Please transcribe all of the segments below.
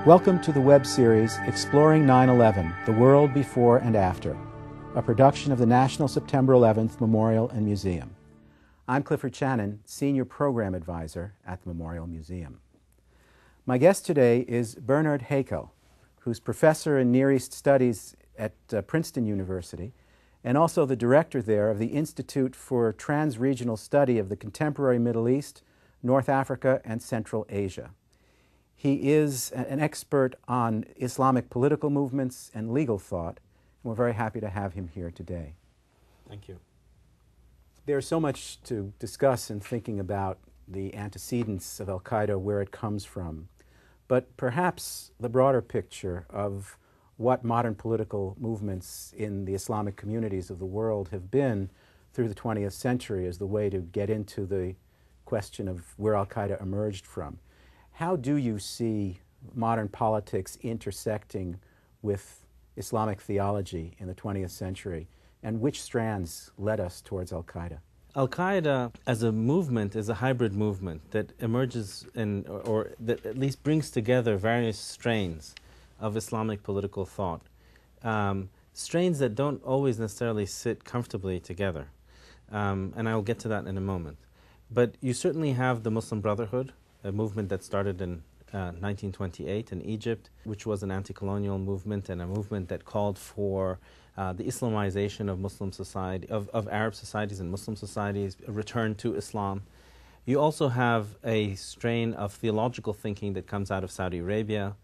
Welcome to the web series Exploring 9/11, The World Before and After, a production of the National September 11th Memorial and Museum. I'm Clifford Chanin, Senior Program Advisor at the Memorial Museum. My guest today is Bernard Heykel, who's Professor in Near East Studies at Princeton University and also the director there of the Institute for Trans-Regional Study of the Contemporary Middle East, North Africa, and Central Asia. He is an expert on Islamic political movements and legal thought, and we're very happy to have him here today. Thank you. There's so much to discuss in thinking about the antecedents of Al-Qaeda, where it comes from, but perhaps the broader picture of what modern political movements in the Islamic communities of the world have been through the 20th century is the way to get into the question of where Al-Qaeda emerged from. How do you see modern politics intersecting with Islamic theology in the 20th century, and which strands led us towards Al-Qaeda? Al-Qaeda as a movement is a hybrid movement that emerges or that at least brings together various strains of Islamic political thought, strains that don't always necessarily sit comfortably together, and I'll get to that in a moment. But you certainly have the Muslim Brotherhood, a movement that started in 1928 in Egypt, which was an anti-colonial movement and a movement that called for the Islamization of Muslim society, of Arab societies and Muslim societies, a return to Islam. You also have a strain of theological thinking that comes out of Saudi Arabia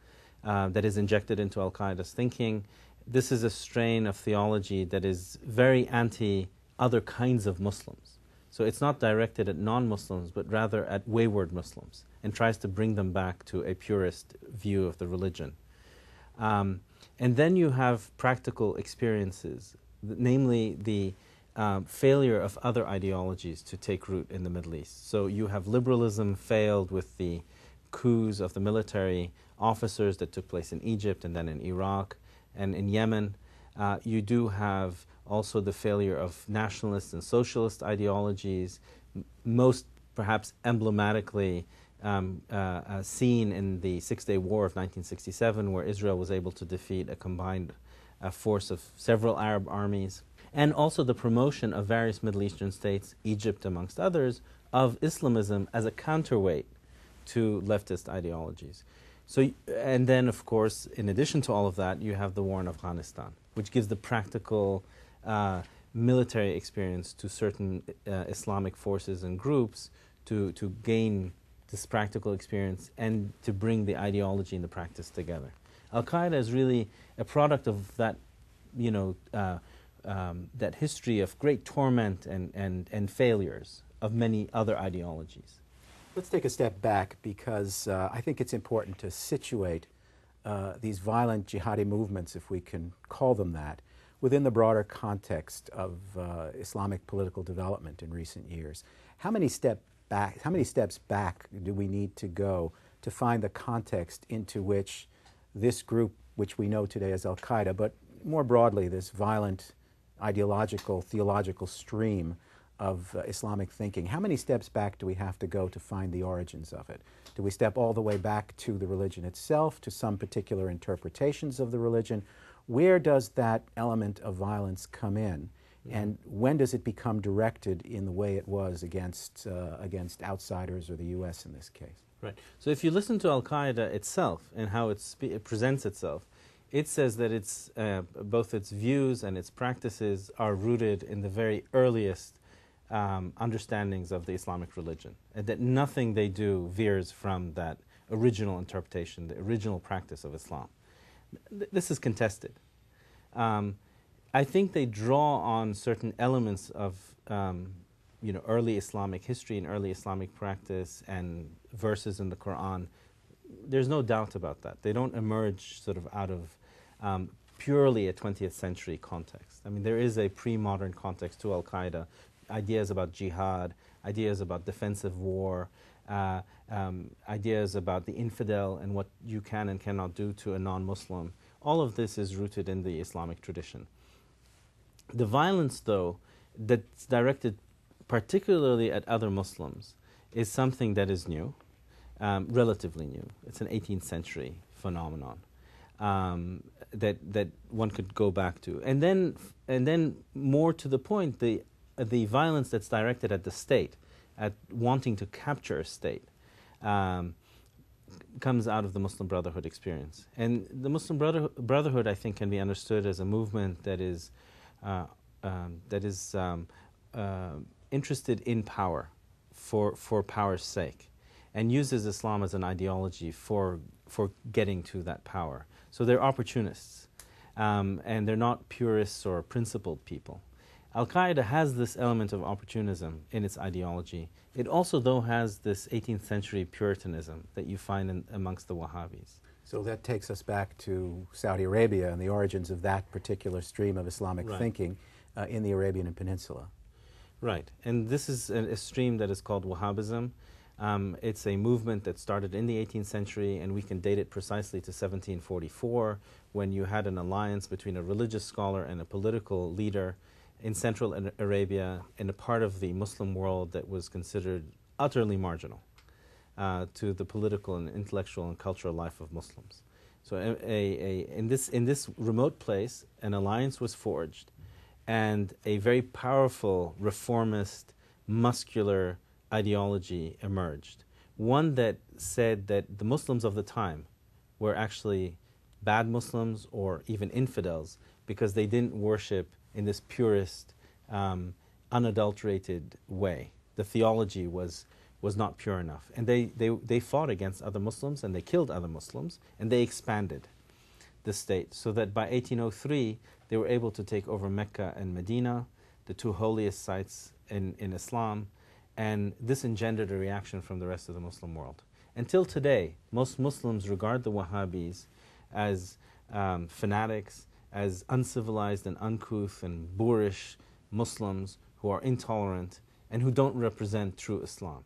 that is injected into Al-Qaeda's thinking. This is a strain of theology that is very anti other kinds of Muslims. So it's not directed at non-Muslims, but rather at wayward Muslims, and tries to bring them back to a purist view of the religion. And then you have practical experiences, namely the failure of other ideologies to take root in the Middle East. So you have liberalism failed with the coups of the military officers that took place in Egypt and then in Iraq and in Yemen. You do have also the failure of nationalist and socialist ideologies, most perhaps emblematically seen in the Six-Day War of 1967, where Israel was able to defeat a combined force of several Arab armies, and also the promotion of various Middle Eastern states, Egypt amongst others, of Islamism as a counterweight to leftist ideologies. So, and then, of course, in addition to all of that, you have the war in Afghanistan, which gives the practical military experience to certain Islamic forces and groups to gain this practical experience and to bring the ideology and the practice together. Al-Qaeda is really a product of that, that history of great torment and failures of many other ideologies. Let's take a step back, because I think it's important to situate these violent jihadi movements, if we can call them that, within the broader context of Islamic political development in recent years. How many steps back do we need to go to find the context into which this group, which we know today as Al-Qaeda, but more broadly this violent ideological, theological stream of Islamic thinking, how many steps back do we have to go to find the origins of it? Do we step all the way back to the religion itself, to some particular interpretations of the religion? Where does that element of violence come in? And when does it become directed in the way it was against outsiders, or the U.S. in this case? Right. So if you listen to Al-Qaeda itself and how it presents itself, it says that it's, both its views and its practices are rooted in the very earliest understandings of the Islamic religion, and that nothing they do veers from that original interpretation, the original practice of Islam. This is contested. I think they draw on certain elements of early Islamic history and early Islamic practice and verses in the Quran. There's no doubt about that. They don't emerge sort of out of purely a 20th century context. I mean, there is a pre-modern context to Al-Qaeda, ideas about jihad, ideas about defensive war, ideas about the infidel and what you can and cannot do to a non-Muslim. All of this is rooted in the Islamic tradition. The violence, though, that's directed particularly at other Muslims is something that is new. relatively new. It's an 18th century phenomenon that one could go back to. And then more to the point, the violence that's directed at the state, at wanting to capture a state, comes out of the Muslim Brotherhood experience. And the Muslim Brotherhood, I think, can be understood as a movement that is interested in power for power's sake, and uses Islam as an ideology for getting to that power. So they're opportunists, and they're not purists or principled people. Al-Qaeda has this element of opportunism in its ideology. It also, though, has this 18th century Puritanism that you find amongst the Wahhabis. So that takes us back to Saudi Arabia and the origins of that particular stream of Islamic thinking in the Arabian Peninsula. Right, and this is a stream that is called Wahhabism. It's a movement that started in the 18th century, and we can date it precisely to 1744, when you had an alliance between a religious scholar and a political leader in central Arabia, in a part of the Muslim world that was considered utterly marginal to the political and intellectual and cultural life of Muslims. So in this remote place, an alliance was forged, and a very powerful reformist, muscular ideology emerged. One that said that the Muslims of the time were actually bad Muslims or even infidels because they didn't worship in this purest, unadulterated way. The theology was not pure enough. And they fought against other Muslims, and they killed other Muslims, and they expanded the state, so that by 1803 they were able to take over Mecca and Medina, the two holiest sites in Islam, and this engendered a reaction from the rest of the Muslim world. Until today, most Muslims regard the Wahhabis as fanatics, as uncivilized and uncouth and boorish Muslims who are intolerant and who don't represent true Islam.